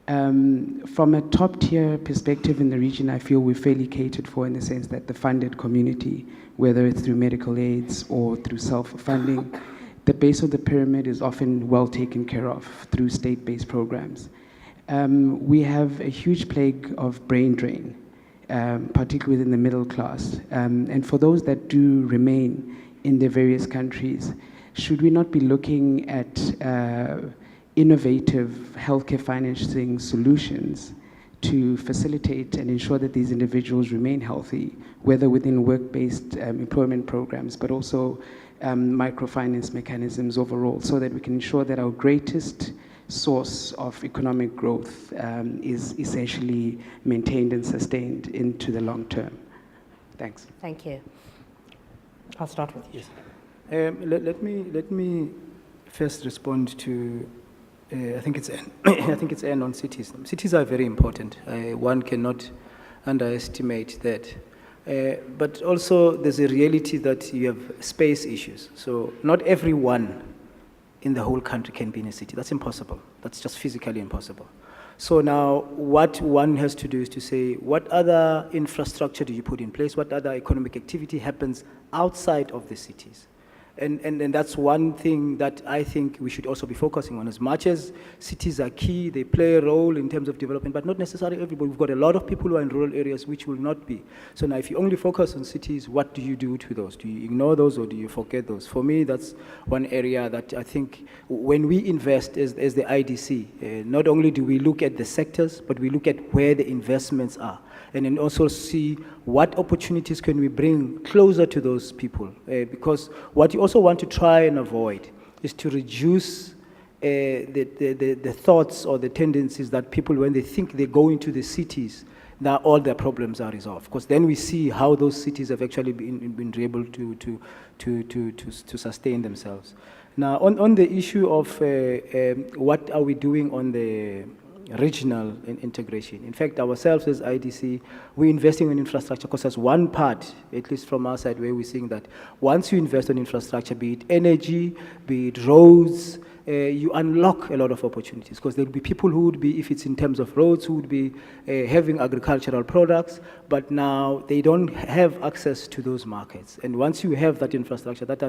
From a top-tier perspective in the region, I feel we're fairly catered for in the sense that the funded community, whether it's through medical aids or through self-funding, the base of the pyramid is often well taken care of through state-based programs. We have a huge plague of brain drain, particularly within the middle class. And for those that do remain in their various countries, should we not be looking at innovative healthcare financing solutions to facilitate and ensure that these individuals remain healthy, whether within work-based employment programs, but also microfinance mechanisms overall, so that we can ensure that our greatest source of economic growth is essentially maintained and sustained into the long term. Thanks. Thank you. I'll start with you. Yes. Let me first respond to I think it's Anne on cities. Cities are very important. One cannot underestimate that. But also there's a reality that you have space issues. So not everyone in the whole country can be in a city. That's impossible. That's just physically impossible. So now what one has to do is to say, what other infrastructure do you put in place? What other economic activity happens outside of the cities? And that's one thing that I think we should also be focusing on. As much as cities are key, they play a role in terms of development, but not necessarily everybody. We've got a lot of people who are in rural areas which will not be. So now if you only focus on cities, what do you do to those? Do you ignore those or do you forget those? For me, that's one area that I think when we invest as the IDC, not only do we look at the sectors, but we look at where the investments are. And then also see what opportunities can we bring closer to those people. Because what you also want to try and avoid is to reduce the thoughts or the tendencies that people, when they think they go into the cities, now all their problems are resolved. Because then we see how those cities have actually been able to sustain themselves. Now, on the issue of what are we doing on the regional integration. In fact, ourselves as IDC, we're investing in infrastructure because that's one part, at least from our side, where we're seeing that once you invest in infrastructure, be it energy, be it roads, you unlock a lot of opportunities because there will be people who would be, if it's in terms of roads, who would be having agricultural products, but now they don't have access to those markets. And once you have that infrastructure, that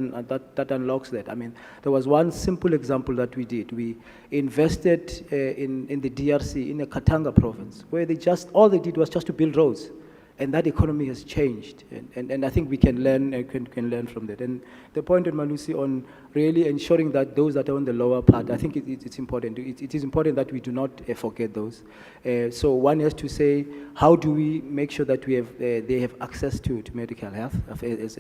unlocks that. I mean, there was one simple example that we did. We invested in the DRC, in the Katanga province, where all they did was just to build roads. And that economy has changed, and I think we can learn learn from that. And the point on Malusi on really ensuring that those that are on the lower part, I think it's important. It is important that we do not forget those. So one has to say, how do we make sure that they have access to medical health as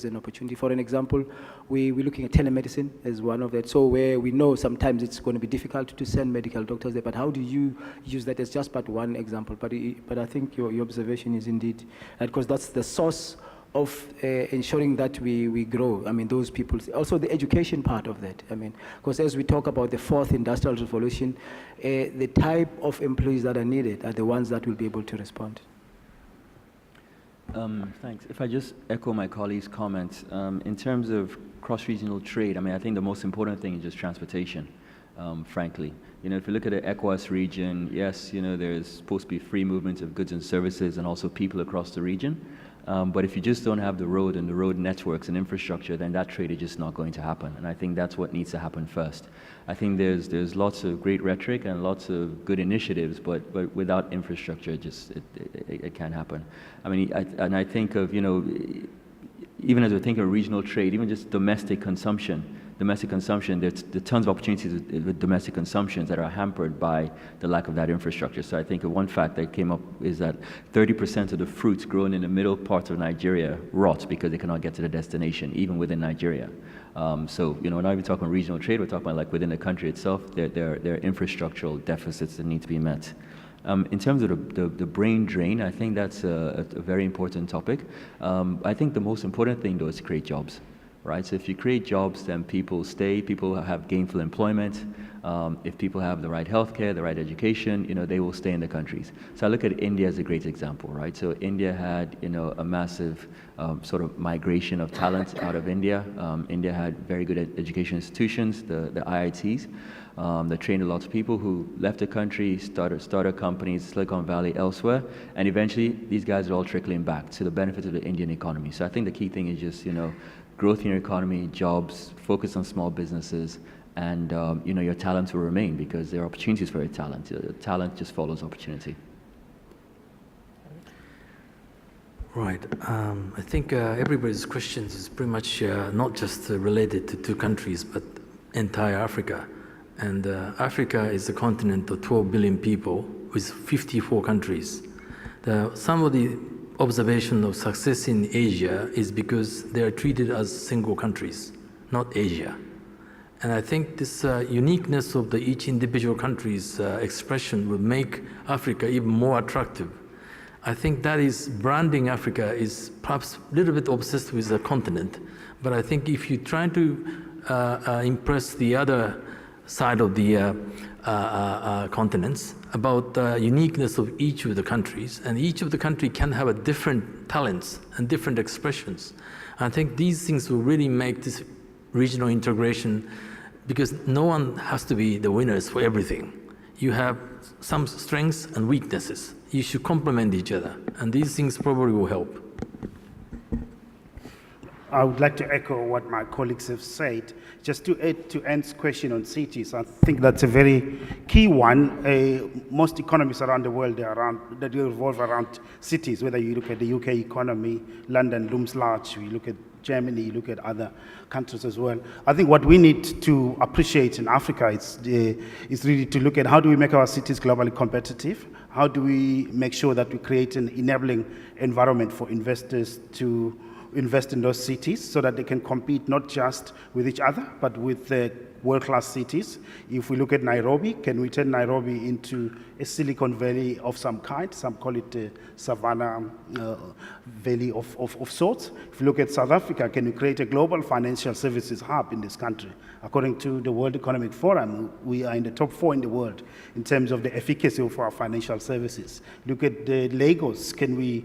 an opportunity? For an example, we're looking at telemedicine as one of that. So where we know sometimes it's going to be difficult to send medical doctors there, but how do you use that as just but one example? But I think your observation is indeed, because that's the source of ensuring that we grow. I mean, those people, also the education part of that. I mean, because as we talk about the fourth industrial revolution, the type of employees that are needed are the ones that will be able to respond. Thanks. If I just echo my colleague's comments, in terms of cross-regional trade, I mean, I think the most important thing is just transportation, frankly. You know, if you look at the ECOWAS region, yes, you know, there's supposed to be free movement of goods and services and also people across the region. But if you just don't have the road and the road networks and infrastructure, then that trade is just not going to happen. And I think that's what needs to happen first. I think there's lots of great rhetoric and lots of good initiatives, but without infrastructure, it can't happen. I mean, I think of, you know, even as we're thinking of regional trade, even just domestic consumption, domestic consumption, there are tons of opportunities with domestic consumptions that are hampered by the lack of that infrastructure. So I think one fact that came up is that 30% of the fruits grown in the middle parts of Nigeria rot because they cannot get to the destination, even within Nigeria. So, we're not even talking regional trade, we're talking about like within the country itself, there are infrastructural deficits that need to be met. In terms of the brain drain, I think that's a very important topic. I think the most important thing, though, is to create jobs, right? So if you create jobs, then people stay, people have gainful employment. If people have the right healthcare, the right education, they will stay in the countries. So I look at India as a great example, right? So India had, a massive sort of migration of talent out of India. India had very good education institutions, the IITs. That trained a lot of people who left the country, started companies, Silicon Valley, elsewhere, and eventually these guys are all trickling back to the benefit of the Indian economy. So I think the key thing is just, growth in your economy, jobs, focus on small businesses, and your talents will remain because there are opportunities for your talent. Talent just follows opportunity. Right. I think everybody's questions is pretty much not just related to two countries, but entire Africa. And Africa is a continent of 12 billion people with 54 countries. Some of the observation of success in Asia is because they are treated as single countries, not Asia. And I think this uniqueness of each individual country's expression will make Africa even more attractive. I think that is branding Africa is perhaps a little bit obsessed with the continent, but I think if you try to impress the other side of the continents about the uniqueness of each of the countries, and each of the country can have a different talents and different expressions. I think these things will really make this regional integration, because no one has to be the winners for everything. You have some strengths and weaknesses. You should complement each other, and these things probably will help. I would like to echo what my colleagues have said. Just to add to Anne's question on cities, I think that's a very key one. Most economies around the world that revolve around cities. Whether you look at the UK economy, London looms large. You look at Germany, you look at other countries as well. I think what we need to appreciate in Africa is really to look at how do we make our cities globally competitive? How do we make sure that we create an enabling environment for investors to invest in those cities so that they can compete not just with each other, but with the world-class cities. If we look at Nairobi, can we turn Nairobi into a Silicon Valley of some kind? Some call it a Savannah Valley of sorts. If you look at South Africa, can we create a global financial services hub in this country? According to the World Economic Forum, we are in the top 4 in the world in terms of the efficacy of our financial services. Look at Lagos. Can we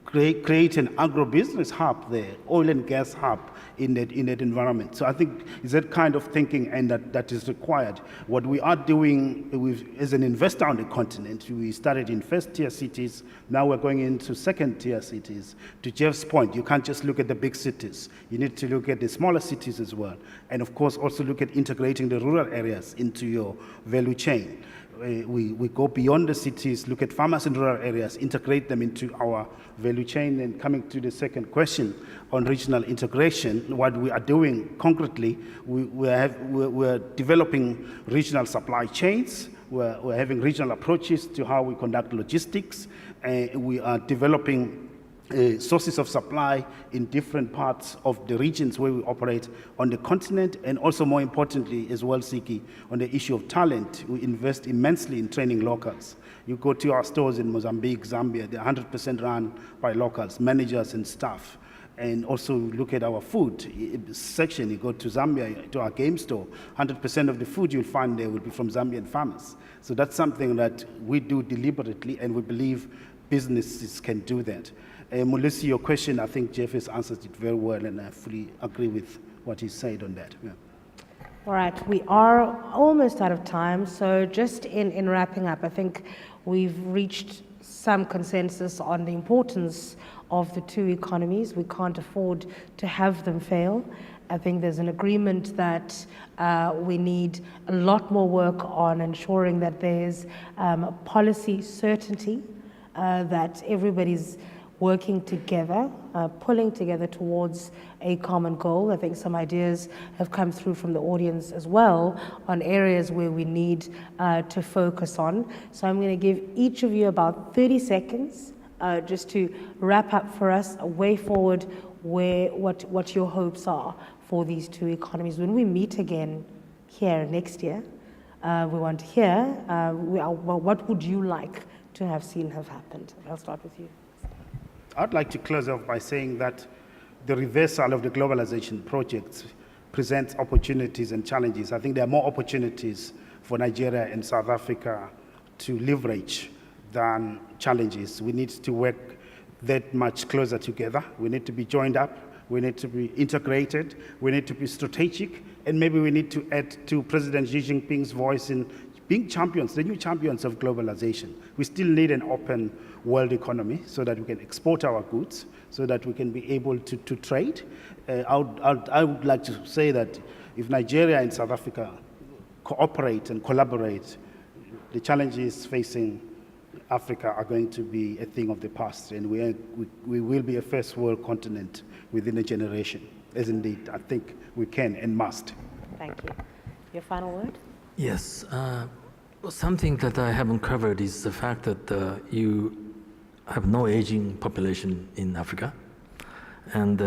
create an agribusiness hub there, oil and gas hub in that environment? So I think it's that kind of thinking and that is required. What we are doing as an investor on the continent, we started in first-tier cities, now we're going into second-tier cities. To Jeff's point, you can't just look at the big cities. You need to look at the smaller cities as well. And of course, also look at integrating the rural areas into your value chain. We go beyond the cities, look at farmers in rural areas, integrate them into our value chain. And coming to the second question on regional integration, what we are doing concretely, we're developing regional supply chains. We're having regional approaches to how we conduct logistics. We are developing sources of supply in different parts of the regions where we operate on the continent, and also more importantly as well, Siki, on the issue of talent, we invest immensely in training locals. You go to our stores in Mozambique, Zambia, they're 100% run by locals, managers and staff. And also look at our food section. You go to Zambia, to our game store, 100% of the food you'll find there will be from Zambian farmers. So that's something that we do deliberately, and we believe businesses can do that. Mulisi, your question, I think Jeff has answered it very well, and I fully agree with what he said on that. Yeah. All right, we are almost out of time, so just in wrapping up, I think we've reached some consensus on the importance of the two economies. We can't afford to have them fail. I think there's an agreement that we need a lot more work on ensuring that there's policy certainty, that everybody's working together, pulling together towards a common goal. I think some ideas have come through from the audience as well on areas where we need to focus on. So I'm going to give each of you about 30 seconds just to wrap up for us a way forward, what your hopes are for these two economies. When we meet again here next year, we want to hear what would you like to have seen have happened. I'll start with you. I'd like to close off by saying that the reversal of the globalization projects presents opportunities and challenges. I think there are more opportunities for Nigeria and South Africa to leverage than challenges. We need to work that much closer together. We need to be joined up. We need to be integrated. We need to be strategic. And maybe we need to add to President Xi Jinping's voice in being champions, the new champions of globalization. We still need an open world economy so that we can export our goods, so that we can be able to trade. I would like to say that if Nigeria and South Africa cooperate and collaborate, the challenges facing Africa are going to be a thing of the past, and we will be a first world continent within a generation, as indeed I think we can and must. Thank you. Your final word? Yes. Something that I haven't covered is the fact that you have no aging population in Africa, and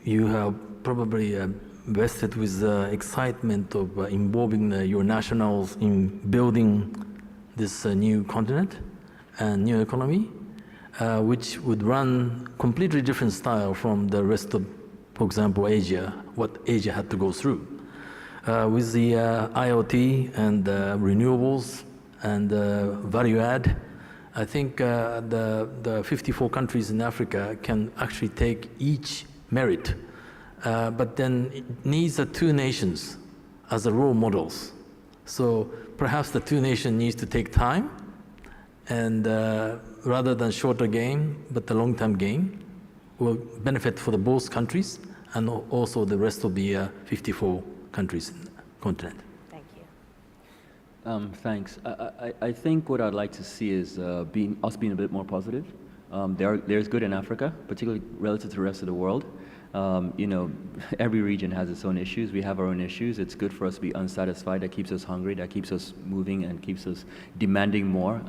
you have probably vested with excitement of involving your nationals in building this new continent and new economy, which would run completely different style from the rest of, for example, Asia, what Asia had to go through. With the IoT and renewables and value add, I think the 54 countries in Africa can actually take each merit, but then it needs the two nations as the role models. So perhaps the two nations needs to take time, and rather than shorter game, but the long-term game will benefit for the both countries and also the rest of the 54 countries in the continent. Thank you. Thanks. I think what I'd like to see is us being a bit more positive. There's good in Africa, particularly relative to the rest of the world. You know, every region has its own issues. We have our own issues. It's good for us to be unsatisfied. That keeps us hungry. That keeps us moving and keeps us demanding more,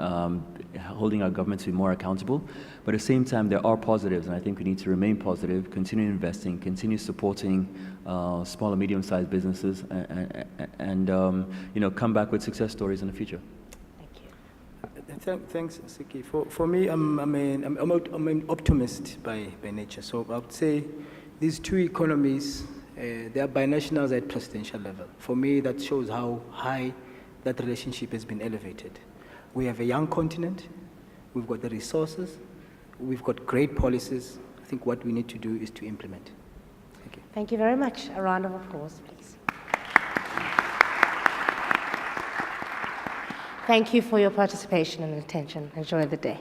holding our government to be more accountable. But at the same time, there are positives, and I think we need to remain positive, continue investing, continue supporting small and medium-sized businesses, and you know, come back with success stories in the future. Thanks, Siki. For me, I'm an optimist by nature. So I would say these two economies, they are binationals at presidential level. For me, that shows how high that relationship has been elevated. We have a young continent. We've got the resources. We've got great policies. I think what we need to do is to implement. Thank you. Thank you very much. A round of applause, please. Thank you for your participation and attention. Enjoy the day.